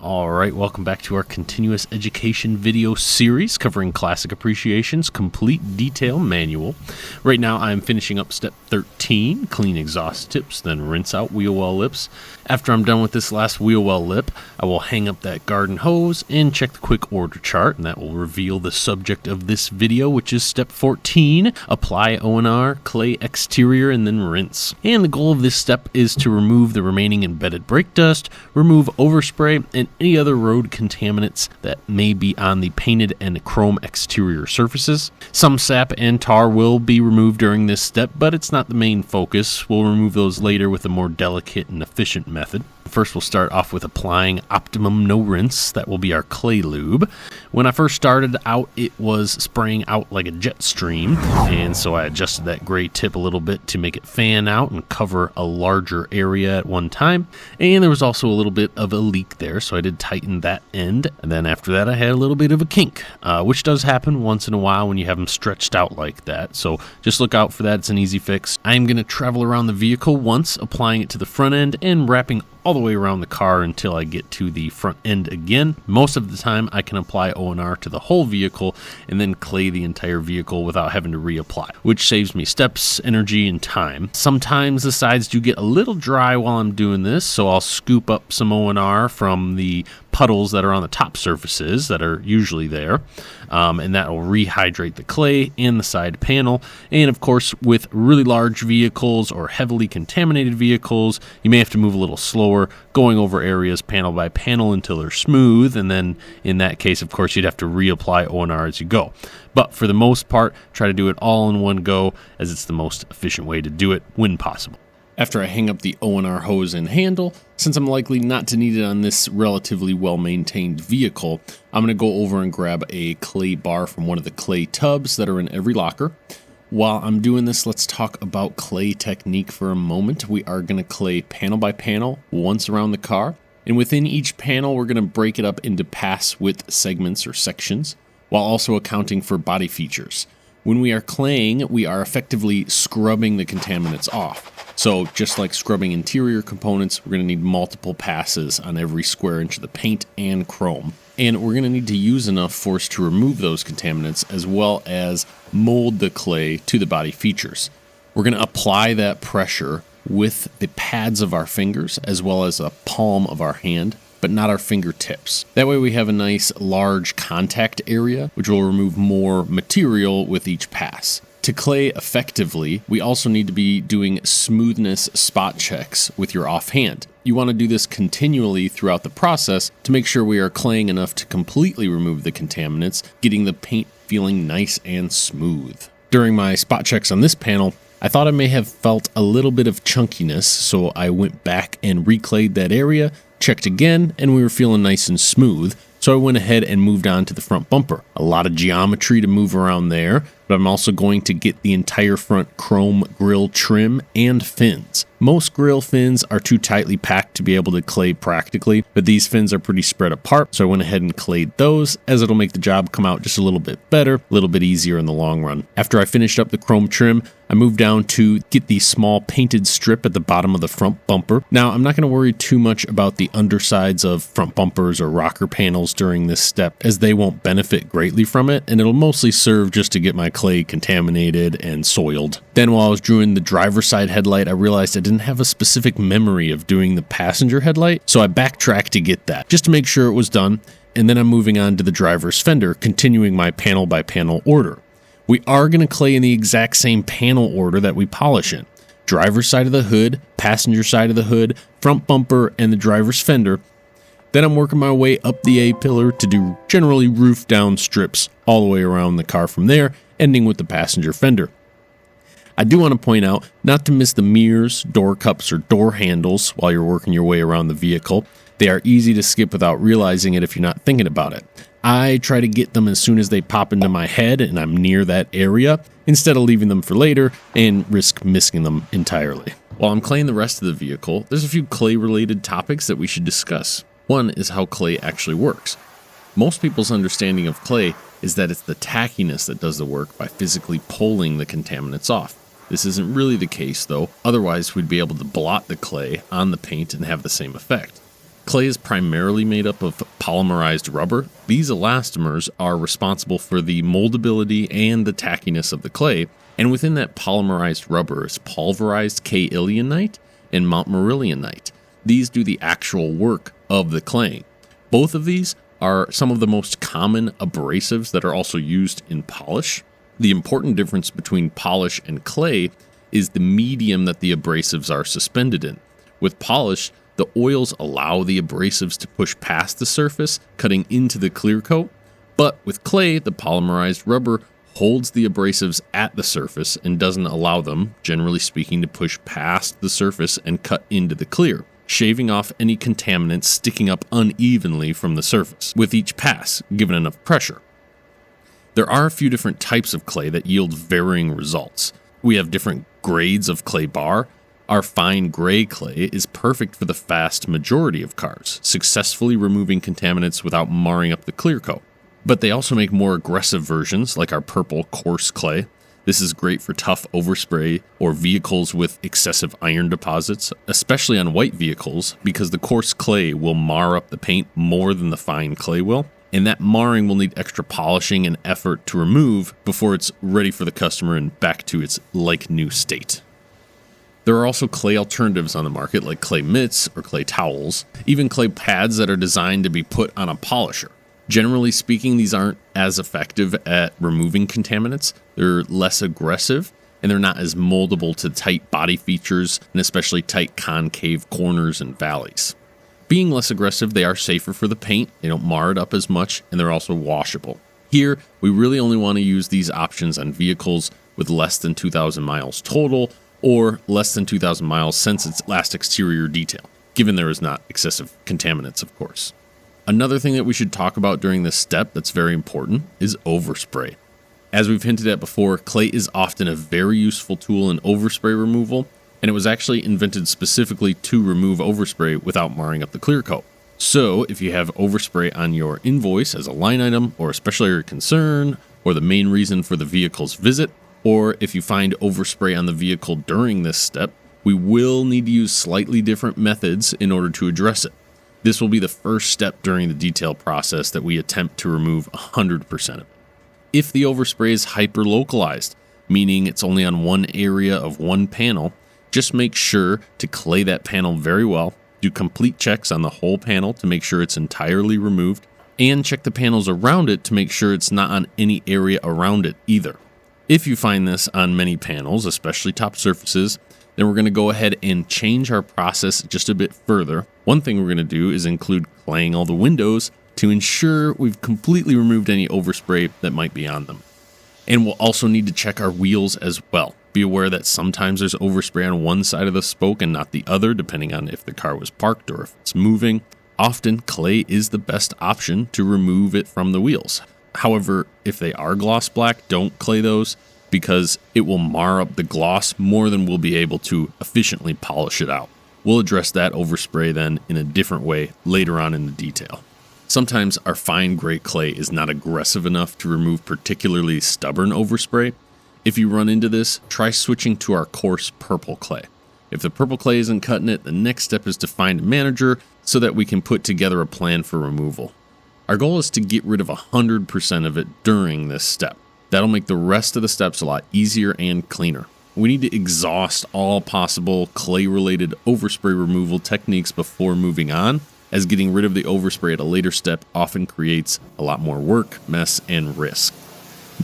Alright, welcome back to our continuous education video series covering Classic Appreciation's Complete Detail Manual. Right now I'm finishing up step 13, clean exhaust tips, then rinse out wheel well lips. After I'm done with this last wheel well lip, I will hang up that garden hose and check the quick order chart, and that will reveal the subject of this video, which is step 14, apply ONR, clay exterior, and then rinse. And the goal of this step is to remove the remaining embedded brake dust, remove overspray, and any other road contaminants that may be on the painted and chrome exterior surfaces. Some sap and tar will be removed during this step, but it's not the main focus. We'll remove those later with a more delicate and efficient method. First, we'll start off with applying Optimum No Rinse. That will be our clay lube. When I first started out, it was spraying out like a jet stream, and so I adjusted that gray tip a little bit to make it fan out and cover a larger area at one time. And there was also a little bit of a leak there, so I did tighten that end. And then after that, I had a little bit of a kink, which does happen once in a while when you have them stretched out like that. So just look out for that. It's an easy fix. I'm going to travel around the vehicle once, applying it to the front end and wrapping all the way around the car until I get to the front end again. Most of the time I can apply ONR to the whole vehicle and then clay the entire vehicle without having to reapply, which saves me steps, energy, and time. Sometimes the sides do get a little dry while I'm doing this, so I'll scoop up some ONR from the puddles that are on the top surfaces that are usually there, and that will rehydrate the clay and the side panel. And of course, with really large vehicles or heavily contaminated vehicles, you may have to move a little slower, going over areas panel by panel until they're smooth, and then in that case, of course, you'd have to reapply ONR as you go. But for the most part, try to do it all in one go, as it's the most efficient way to do it when possible. After I hang up the ONR hose and handle, since I'm likely not to need it on this relatively well-maintained vehicle, I'm going to go over and grab a clay bar from one of the clay tubs that are in every locker. While I'm doing this, let's talk about clay technique for a moment. We are going to clay panel by panel once around the car, and within each panel we're going to break it up into pass width segments or sections, while also accounting for body features. When we are claying, we are effectively scrubbing the contaminants off. So just like scrubbing interior components, we're going to need multiple passes on every square inch of the paint and chrome. And we're going to need to use enough force to remove those contaminants as well as mold the clay to the body features. We're going to apply that pressure with the pads of our fingers as well as the palm of our hand, but not our fingertips. That way we have a nice large contact area, which will remove more material with each pass. To clay effectively, we also need to be doing smoothness spot checks with your offhand. You want to do this continually throughout the process to make sure we are claying enough to completely remove the contaminants, getting the paint feeling nice and smooth. During my spot checks on this panel, I thought I may have felt a little bit of chunkiness, so I went back and reclayed that area, checked again, and we were feeling nice and smooth. So I went ahead and moved on to the front bumper. A lot of geometry to move around there, but I'm also going to get the entire front chrome grille trim and fins. Most grille fins are too tightly packed to be able to clay practically, but these fins are pretty spread apart, so I went ahead and clayed those, as it'll make the job come out just a little bit better, a little bit easier in the long run. After I finished up the chrome trim, I moved down to get the small painted strip at the bottom of the front bumper. Now, I'm not going to worry too much about the undersides of front bumpers or rocker panels during this step, as they won't benefit greatly from it, and it'll mostly serve just to get my clay contaminated and soiled. Then while I was doing the driver's side headlight, I realized I didn't have a specific memory of doing the passenger headlight, so I backtracked to get that, just to make sure it was done, and then I'm moving on to the driver's fender, continuing my panel by panel order. We are going to clay in the exact same panel order that we polish in. Driver's side of the hood, passenger side of the hood, front bumper, and the driver's fender. Then I'm working my way up the A-pillar to do generally roof down strips all the way around the car from there, ending with the passenger fender. I do want to point out not to miss the mirrors, door cups, or door handles while you're working your way around the vehicle. They are easy to skip without realizing it if you're not thinking about it. I try to get them as soon as they pop into my head and I'm near that area, instead of leaving them for later and risk missing them entirely. While I'm claying the rest of the vehicle, there's a few clay-related topics that we should discuss. One is how clay actually works. Most people's understanding of clay is that it's the tackiness that does the work by physically pulling the contaminants off. This isn't really the case though, otherwise we'd be able to blot the clay on the paint and have the same effect. Clay is primarily made up of polymerized rubber. These elastomers are responsible for the moldability and the tackiness of the clay, and within that polymerized rubber is pulverized kaolin and montmorillonite. These do the actual work of the claying. Both of these are some of the most common abrasives that are also used in polish. The important difference between polish and clay is the medium that the abrasives are suspended in. With polish, the oils allow the abrasives to push past the surface, cutting into the clear coat. But with clay, the polymerized rubber holds the abrasives at the surface and doesn't allow them, generally speaking, to push past the surface and cut into the clear, shaving off any contaminants sticking up unevenly from the surface with each pass, given enough pressure. There are a few different types of clay that yield varying results. We have different grades of clay bar. Our fine gray clay is perfect for the vast majority of cars, successfully removing contaminants without marring up the clear coat. But they also make more aggressive versions, like our purple coarse clay. This is great for tough overspray or vehicles with excessive iron deposits, especially on white vehicles, because the coarse clay will mar up the paint more than the fine clay will, and that marring will need extra polishing and effort to remove before it's ready for the customer and back to its like-new state. There are also clay alternatives on the market, like clay mitts or clay towels, even clay pads that are designed to be put on a polisher. Generally speaking, these aren't as effective at removing contaminants. They're less aggressive, and they're not as moldable to tight body features, and especially tight concave corners and valleys. Being less aggressive, they are safer for the paint, they don't mar it up as much, and they're also washable. Here, we really only want to use these options on vehicles with less than 2,000 miles total, or less than 2,000 miles since its last exterior detail, given there is not excessive contaminants, of course. Another thing that we should talk about during this step that's very important is overspray. As we've hinted at before, clay is often a very useful tool in overspray removal, and it was actually invented specifically to remove overspray without marring up the clear coat. So if you have overspray on your invoice as a line item, or a special area concern, or the main reason for the vehicle's visit, or if you find overspray on the vehicle during this step, we will need to use slightly different methods in order to address it. This will be the first step during the detail process that we attempt to remove 100% of it. If the overspray is hyper-localized, meaning it's only on one area of one panel, just make sure to clay that panel very well, do complete checks on the whole panel to make sure it's entirely removed, and check the panels around it to make sure it's not on any area around it either. If you find this on many panels, especially top surfaces, then we're going to go ahead and change our process just a bit further. One thing we're going to do is include claying all the windows to ensure we've completely removed any overspray that might be on them. And we'll also need to check our wheels as well. Be aware that sometimes there's overspray on one side of the spoke and not the other, depending on if the car was parked or if it's moving. Often, clay is the best option to remove it from the wheels. However, if they are gloss black, don't clay those because it will mar up the gloss more than we'll be able to efficiently polish it out. We'll address that overspray then in a different way later on in the detail. Sometimes our fine gray clay is not aggressive enough to remove particularly stubborn overspray. If you run into this, try switching to our coarse purple clay. If the purple clay isn't cutting it, the next step is to find a manager so that we can put together a plan for removal. Our goal is to get rid of 100% of it during this step. That'll make the rest of the steps a lot easier and cleaner. We need to exhaust all possible clay-related overspray removal techniques before moving on, as getting rid of the overspray at a later step often creates a lot more work, mess, and risk.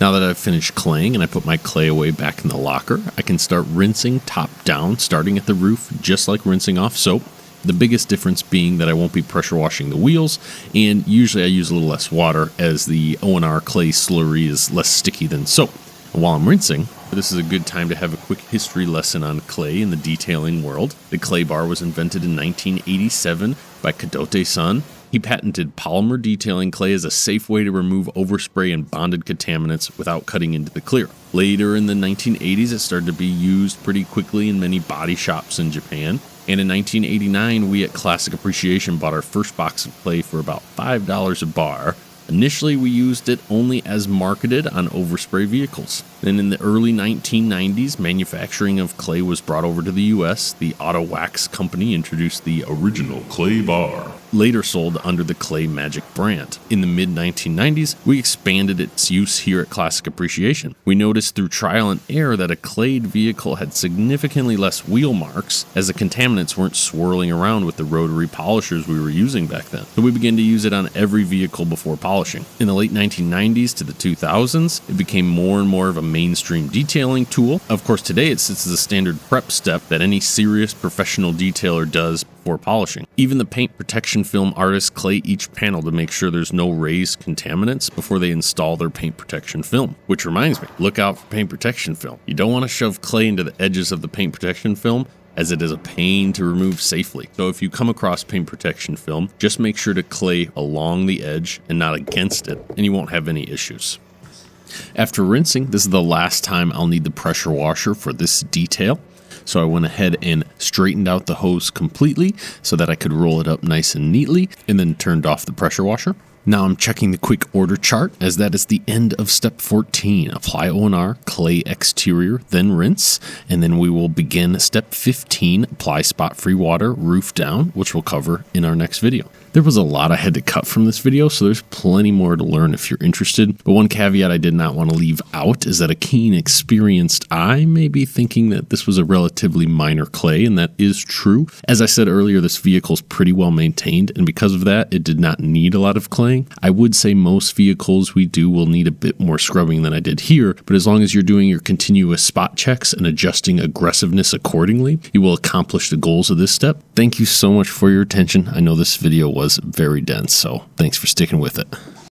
Now that I've finished claying and I put my clay away back in the locker, I can start rinsing top down, starting at the roof, just like rinsing off soap. The biggest difference being that I won't be pressure washing the wheels, and usually I use a little less water as the ONR clay slurry is less sticky than soap. And while I'm rinsing, this is a good time to have a quick history lesson on clay in the detailing world. The clay bar was invented in 1987 by Kadote-san. He patented polymer detailing clay as a safe way to remove overspray and bonded contaminants without cutting into the clear. Later in the 1980s, it started to be used pretty quickly in many body shops in Japan. And in 1989, we at Classic Appreciation bought our first box of clay for about $5 a bar. Initially, we used it only as marketed on overspray vehicles. Then in the early 1990s, manufacturing of clay was brought over to the US. The Auto Wax Company introduced the original clay bar. later sold under the Clay Magic brand. In the mid-1990s, we expanded its use here at Classic Appreciation. We noticed through trial and error that a clayed vehicle had significantly less wheel marks, as the contaminants weren't swirling around with the rotary polishers we were using back then. So we began to use it on every vehicle before polishing. In the late 1990s to the 2000s, it became more and more of a mainstream detailing tool. Of course, today it sits as a standard prep step that any serious professional detailer does before polishing. Even the paint protection film artists clay each panel to make sure there's no raised contaminants before they install their paint protection film. Which reminds me, look out for paint protection film. You don't want to shove clay into the edges of the paint protection film, as it is a pain to remove safely. So if you come across paint protection film, just make sure to clay along the edge and not against it, and you won't have any issues. After rinsing, this is the last time I'll need the pressure washer for this detail. So I went ahead and straightened out the hose completely so that I could roll it up nice and neatly, and then turned off the pressure washer. Now I'm checking the quick order chart, as that is the end of step 14. Apply ONR, clay exterior, then rinse, and then we will begin step 15, apply spot-free water, roof down, which we'll cover in our next video. There was a lot I had to cut from this video, so there's plenty more to learn if you're interested. But one caveat I did not want to leave out is that a keen, experienced eye may be thinking that this was a relatively minor clay, and that is true. As I said earlier, this vehicle's pretty well maintained, and because of that, it did not need a lot of claying. I would say most vehicles we do will need a bit more scrubbing than I did here, but as long as you're doing your continuous spot checks and adjusting aggressiveness accordingly, you will accomplish the goals of this step. Thank you so much for your attention. I know this video was very dense, so thanks for sticking with it.